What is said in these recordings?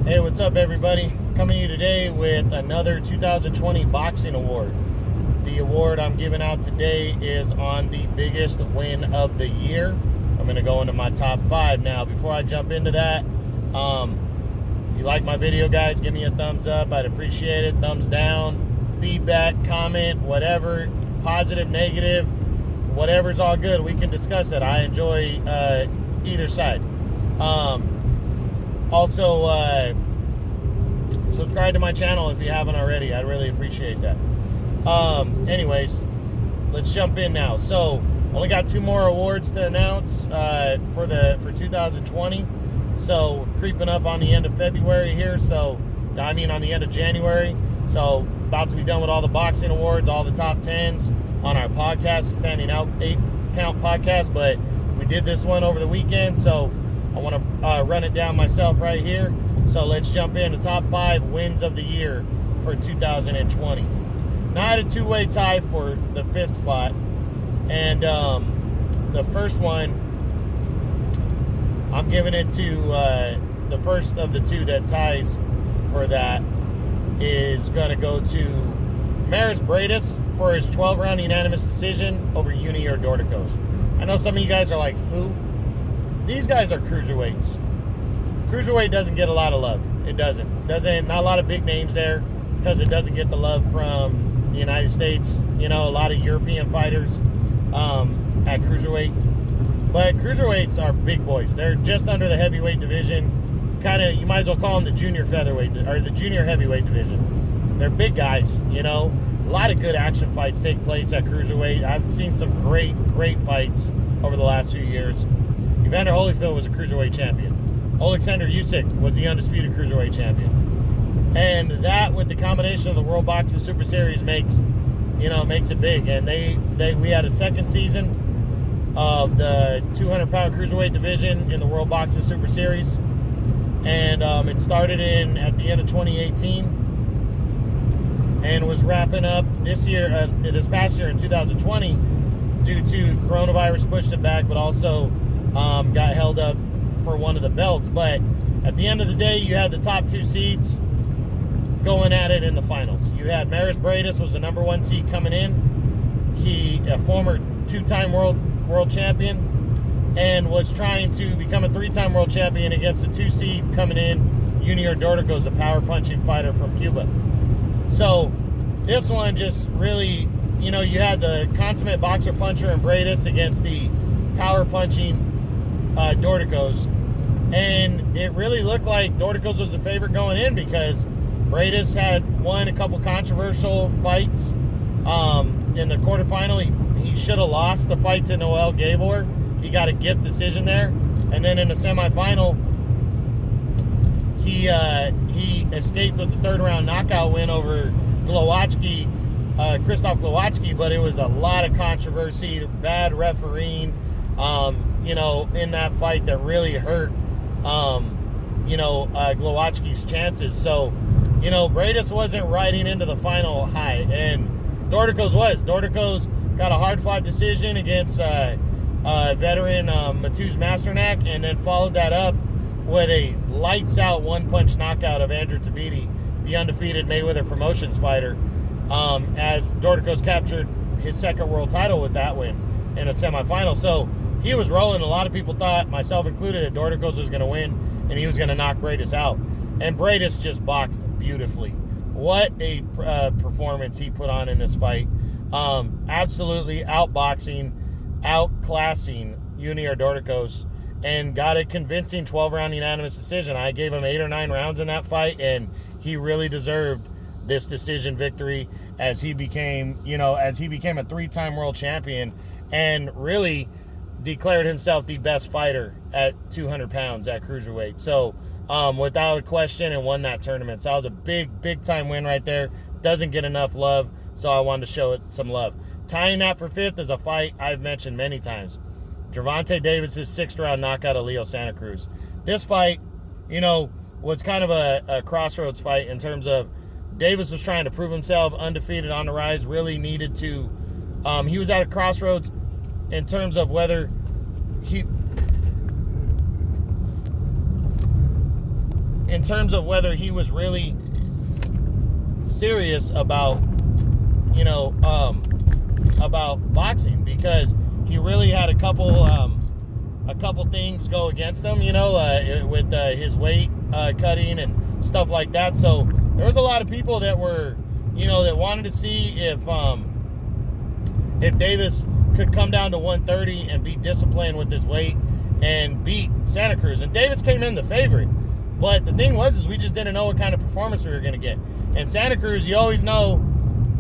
Hey, what's up, everybody? Coming to you today with another 2020 boxing award. The award I'm giving out today is on the biggest win of the year. I'm going to go into my top 5 now. Before I jump into that, if you like my video, guys, give me a thumbs up. I'd appreciate it. Thumbs down, feedback, comment, whatever, positive, negative, whatever's all good. We can discuss it. I enjoy either side. Also, subscribe to my channel if you haven't already. I'd really appreciate that. Anyways, let's jump in now. So, only got 2 more awards to announce for 2020. So, creeping up on the end of February here. So, on the end of January. So, about to be done with all the boxing awards, all the top 10s on our podcast, Standing Out 8 Count podcast. But we did this one over the weekend, so I want to run it down myself right here. So let's jump in. The top 5 wins of the year for 2020. Now I had a 2-way tie for the 5th spot. And the first one, I'm giving it to the first of the 2 that ties for that is going to go to Maris Bradis for his 12-round unanimous decision over Junior Dorticos. I know some of you guys are like, who? These guys are cruiserweights. Cruiserweight doesn't get a lot of love. It doesn't. Not a lot of big names there because it doesn't get the love from the United States. You know, a lot of European fighters at cruiserweight. But cruiserweights are big boys. They're just under the heavyweight division. Kind of, you might as well call them the junior featherweight or the junior heavyweight division. They're big guys, you know. A lot of good action fights take place at cruiserweight. I've seen some great fights over the last few years. Evander Holyfield was a cruiserweight champion. Alexander Usyk was the undisputed cruiserweight champion. And that, with the combination of the World Boxing Super Series, makes it big. And we had a second season of the 200-pound cruiserweight division in the World Boxing Super Series. And it started at the end of 2018 and was wrapping up this past year in 2020 due to coronavirus pushed it back, but also got held up for one of the belts. But at the end of the day, you had the top 2 seeds going at it in the finals. You had Maris Bradis was the number 1 seed coming in. He, a former 2-time world champion, and was trying to become a 3-time world champion against the 2 seed coming in, Junior Dorticos, the power punching fighter from Cuba. So this one just really, you had the consummate boxer puncher in Bradis against the power punching Dorticos, and it really looked like Dorticos was the favorite going in because Bradis had won a couple controversial fights. In the quarterfinal, he should have lost the fight to Noel Gavor. He got a gift decision there, and then in the semifinal, he escaped with the 3rd round knockout win over Krzysztof Glowacki, but it was a lot of controversy, bad refereeing, in that fight that really hurt, Glowacki's chances. So, Bradis wasn't riding into the final high, and Dorticos was. Dorticos got a hard-fought decision against veteran Mateusz Masternak, and then followed that up with a lights-out one-punch knockout of Andrew Tabiti, the undefeated Mayweather Promotions fighter, as Dorticos captured his 2nd world title with that win in a semifinal. So he was rolling. A lot of people thought, myself included, that Dorticos was going to win and he was going to knock Bradis out. And Bradis just boxed beautifully. What a performance he put on in this fight. Absolutely outboxing, outclassing Junior Dorticos, and got a convincing 12-round unanimous decision. I gave him 8 or 9 rounds in that fight, and he really deserved this decision victory as he became a 3-time world champion and really declared himself the best fighter at 200 pounds at cruiserweight. So without a question, and won that tournament. So that was a big time win right there. Doesn't get enough love, so I wanted to show it some love. Tying that for 5th is a fight I've mentioned many times. Javonte Davis' 6th round knockout of Leo Santa Cruz. This fight, was kind of a crossroads fight in terms of Davis was trying to prove himself, undefeated on the rise, really needed to, he was at a crossroads in terms of whether he, in terms of whether he was really serious about, about boxing, because he really had a couple things go against him, with his weight cutting and stuff like that. So there was a lot of people that were, that wanted to see if Davis could come down to 130 and be disciplined with his weight and beat Santa Cruz. And Davis came in the favorite. But the thing was, is we just didn't know what kind of performance we were going to get. And Santa Cruz, you always know,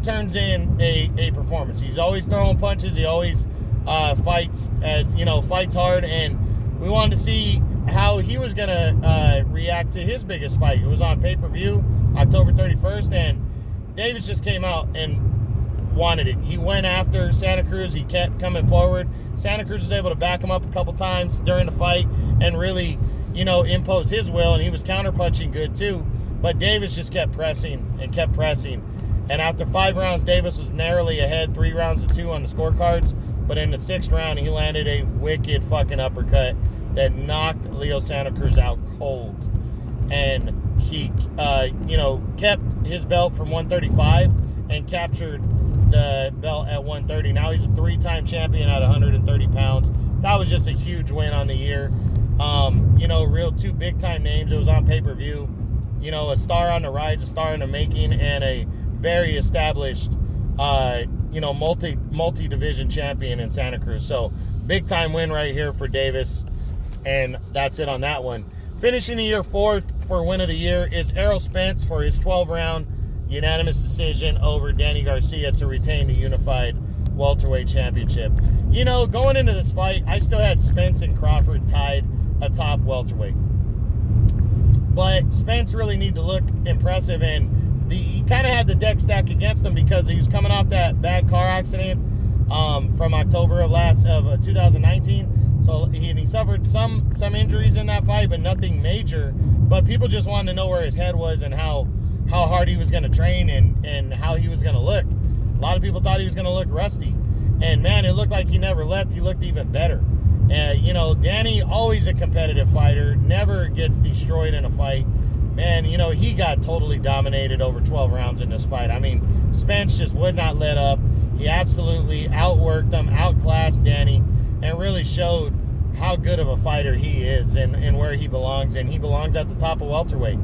turns in a performance. He's always throwing punches. He always fights hard. And we wanted to see how he was going to react to his biggest fight. It was on pay-per-view, October 31st. And Davis just came out and wanted it. He went after Santa Cruz. He kept coming forward. Santa Cruz was able to back him up a couple times during the fight and really, impose his will, and he was counterpunching good too. But Davis just kept pressing. And after 5 rounds, Davis was narrowly ahead, 3 rounds to 2 on the scorecards. But in the 6th round, he landed a wicked fucking uppercut that knocked Leo Santa Cruz out cold. And he, kept his belt from 135 and captured the belt at 130. Now he's a 3-time champion at 130 pounds. That was just a huge win on the year. Real 2 big-time names. It was on pay-per-view. A star on the rise, a star in the making, and a very established, multi-division champion in Santa Cruz. So, big-time win right here for Davis, and that's it on that one. Finishing the year 4th for win of the year is Errol Spence for his 12-round unanimous decision over Danny Garcia to retain the unified welterweight championship. Going into this fight, I still had Spence and Crawford tied atop welterweight. But Spence really needed to look impressive, and he kind of had the deck stacked against him because he was coming off that bad car accident from October of 2019. So he suffered some injuries in that fight, but nothing major. But people just wanted to know where his head was and how hard he was going to train and how he was going to look. A lot of people thought he was going to look rusty. And, man, it looked like he never left. He looked even better. Danny, always a competitive fighter, never gets destroyed in a fight. Man, he got totally dominated over 12 rounds in this fight. I mean, Spence just would not let up. He absolutely outworked him, outclassed Danny, and really showed how good of a fighter he is and where he belongs. And he belongs at the top of welterweight.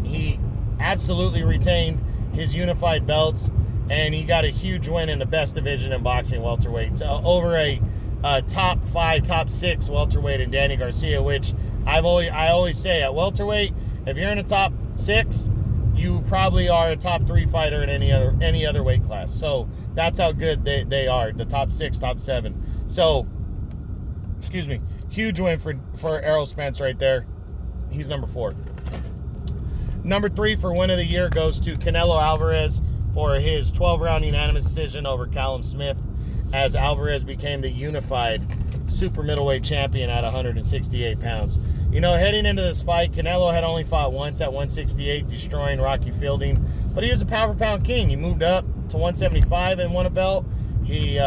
He absolutely retained his unified belts, and he got a huge win in the best division in boxing, welterweight, over a top 5, top 6 welterweight in Danny Garcia, which I always say at welterweight, if you're in the top 6, you probably are a top 3 fighter in any other weight class. So that's how good they are, the top 6, top 7. So, huge win for Errol Spence right there. He's number 4. Number 3 for win of the year goes to Canelo Alvarez for his 12-round unanimous decision over Callum Smith, as Alvarez became the unified super middleweight champion at 168 pounds. Heading into this fight, Canelo had only fought once at 168, destroying Rocky Fielding, but he was a pound-for-pound king. He moved up to 175 and won a belt. He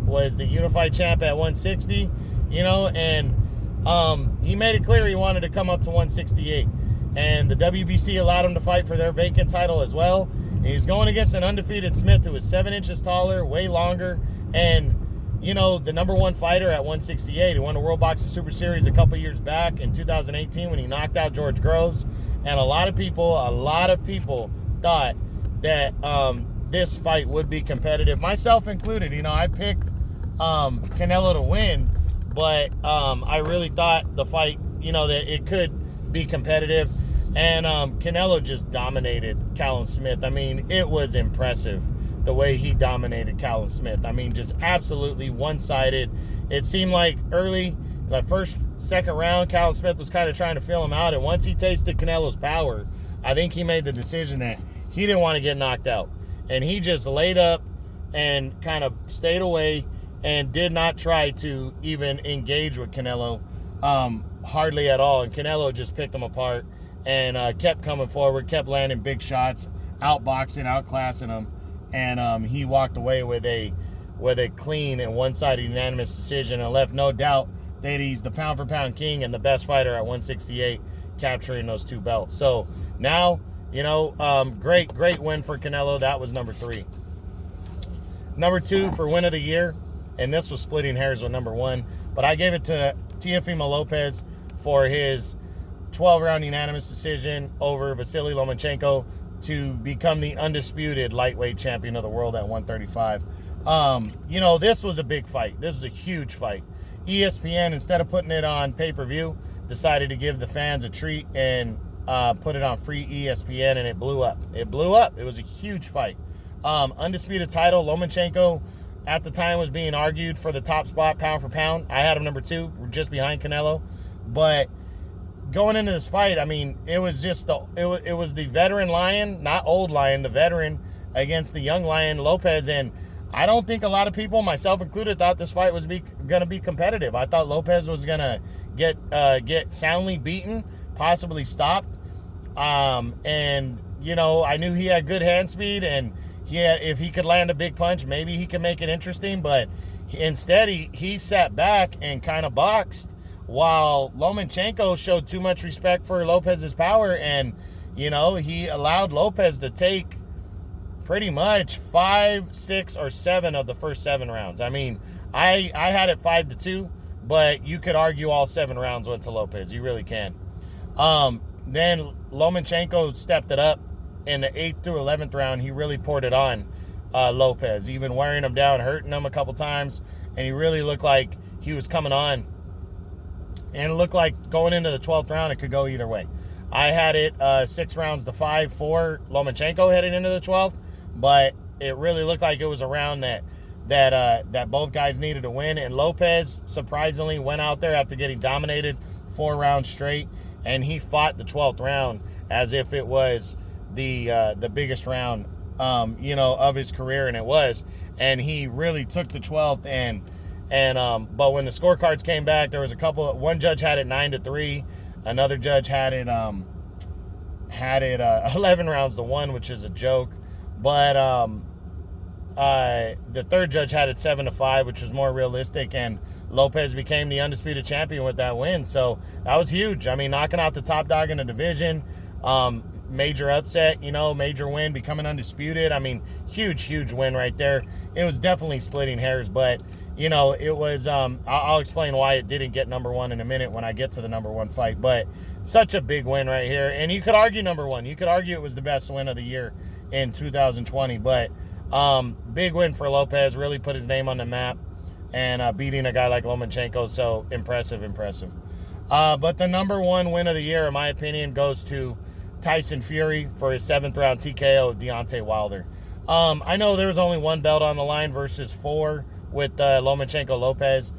was the unified champ at 160, and he made it clear he wanted to come up to 168. And the WBC allowed him to fight for their vacant title as well. And he's going against an undefeated Smith who was 7 inches taller, way longer, and, the number 1 fighter at 168. He won the World Boxing Super Series a couple years back in 2018 when he knocked out George Groves. And a lot of people thought that this fight would be competitive, myself included. I picked Canelo to win, but I really thought the fight, that it could be competitive. And Canelo just dominated Callum Smith. I mean, it was impressive the way he dominated Callum Smith. I mean, just absolutely one-sided. It seemed like early, the first, second round, Callum Smith was kind of trying to feel him out. And once he tasted Canelo's power, I think he made the decision that he didn't want to get knocked out. And he just laid up and kind of stayed away and did not try to even engage with Canelo hardly at all. And Canelo just picked him apart and kept coming forward, kept landing big shots, outboxing, outclassing him. And he walked away with a clean and one-sided unanimous decision and left no doubt that he's the pound-for-pound king and the best fighter at 168. capturing those 2 belts. So now, great win for Canelo. That was number 3. Number 2 for win of the year, and this was splitting hairs with number 1, but I gave it to Teofimo Lopez for his 12-round unanimous decision over Vasily Lomachenko to become the undisputed lightweight champion of the world at 135. This was a big fight. This was a huge fight. ESPN, instead of putting it on pay-per-view, decided to give the fans a treat and put it on free ESPN, and it blew up. It was a huge fight. Undisputed title. Lomachenko at the time was being argued for the top spot pound for pound. I had him number 2, just behind Canelo. But going into this fight, I mean, it was just it was the veteran lion, not old lion, the veteran against the young lion Lopez, and I don't think a lot of people, myself included, thought this fight was going to be competitive. I thought Lopez was going to get soundly beaten, possibly stopped, and I knew he had good hand speed, and if he could land a big punch, maybe he could make it interesting, but instead he sat back and kind of boxed, while Lomachenko showed too much respect for Lopez's power, and, he allowed Lopez to take pretty much 5, 6, or 7 of the first 7 rounds. I mean, I had it 5-2, but you could argue all 7 rounds went to Lopez. You really can. Then Lomachenko stepped it up in the 8th through 11th round. He really poured it on Lopez, even wearing him down, hurting him a couple times, and he really looked like he was coming on. And it looked like going into the 12th round, it could go either way. I had it 6 rounds to 5 for Lomachenko heading into the 12th, but it really looked like it was a round that both guys needed to win. And Lopez surprisingly went out there after getting dominated 4 rounds straight, and he fought the 12th round as if it was the biggest round of his career, and it was. And he really took the 12th, but when the scorecards came back, there was one judge had it 9-3, another judge had it 11 rounds to 1, which is a joke. But the third judge had it 7-5, which was more realistic, and Lopez became the undisputed champion with that win. So that was huge. I mean, knocking out the top dog in the division, major upset, major win, becoming undisputed. I mean, huge win right there. It was definitely splitting hairs, but it was, I'll explain why it didn't get number 1 in a minute when I get to the number 1 fight, but such a big win right here. And you could argue number 1. You could argue it was the best win of the year in 2020, but big win for Lopez, really put his name on the map, and beating a guy like Lomachenko, so impressive. But the number 1 win of the year, in my opinion, goes to Tyson Fury for his 7th round TKO of Deontay Wilder. I know there was only 1 belt on the line versus 4 with Lomachenko Lopez.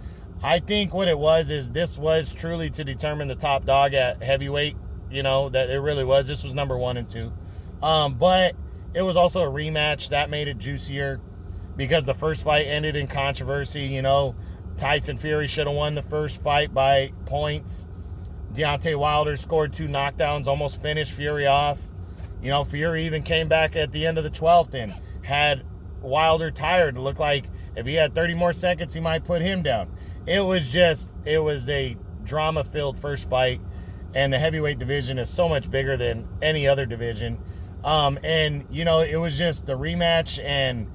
I think what it was is this was truly to determine the top dog at heavyweight, that it really was. This was number 1 and 2. But it was also a rematch. That made it juicier because the first fight ended in controversy. Tyson Fury should have won the first fight by points. Deontay Wilder scored 2 knockdowns, almost finished Fury off. Fury even came back at the end of the 12th and had Wilder tired. It looked like if he had 30 more seconds, he might put him down. It was a drama-filled first fight, and the heavyweight division is so much bigger than any other division. It was just the rematch, and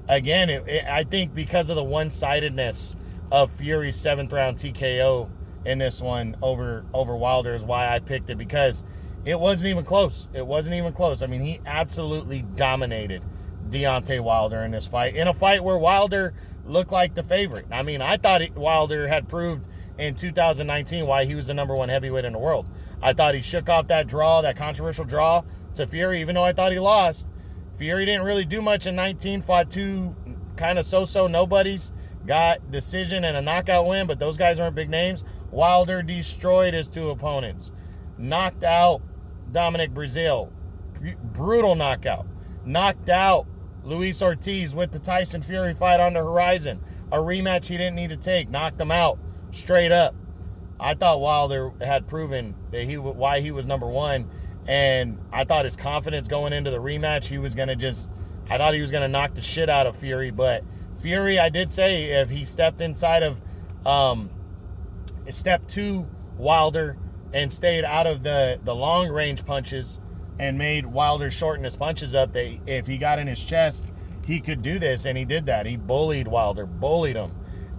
again, I think because of the one-sidedness of Fury's 7th round TKO in this one over Wilder is why I picked it, because it wasn't even close. I mean, he absolutely dominated Deontay Wilder in this fight, in a fight where Wilder looked like the favorite. I mean, I thought Wilder had proved in 2019 why he was the number 1 heavyweight in the world. I thought he shook off that controversial draw to Fury, even though I thought he lost. Fury didn't really do much in 19, fought 2 kind of so-so nobodies, got decision and a knockout win, but those guys aren't big names. Wilder destroyed his 2 opponents, knocked out Dominic Breazeale, brutal knockout, knocked out Luis Ortiz with the Tyson Fury fight on the horizon, a rematch he didn't need to take, knocked him out straight up. I thought Wilder had proven that why he was number 1, and I thought his confidence going into the rematch, I thought he was going to knock the shit out of Fury, but Fury, I did say if he stepped inside of step 2 Wilder and stayed out of the long range punches and made Wilder shorten his punches up, that if he got in his chest, he could do this, and he did that. He bullied Wilder, bullied him,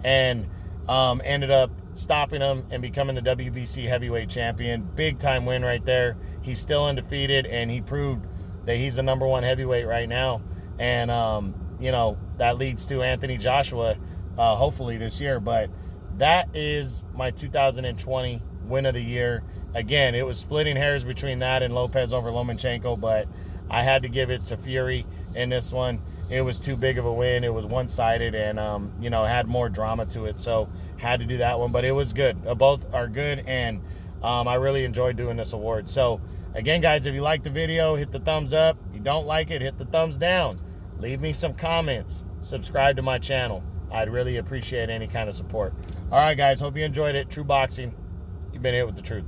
and ended up stopping him and becoming the WBC heavyweight champion. Big time win right there. He's still undefeated, and he proved that he's the number one heavyweight right now. And that leads to Anthony Joshua hopefully this year. But that is my 2020 win of the year. Again, it was splitting hairs between that and Lopez over Lomachenko, but I had to give it to Fury in this one. It was too big of a win. It was one-sided and, had more drama to it, so had to do that one. But it was good. Both are good, and I really enjoyed doing this award. So, again, guys, if you like the video, hit the thumbs up. If you don't like it, hit the thumbs down. Leave me some comments. Subscribe to my channel. I'd really appreciate any kind of support. All right, guys, hope you enjoyed it. True Boxing, you've been hit with the truth.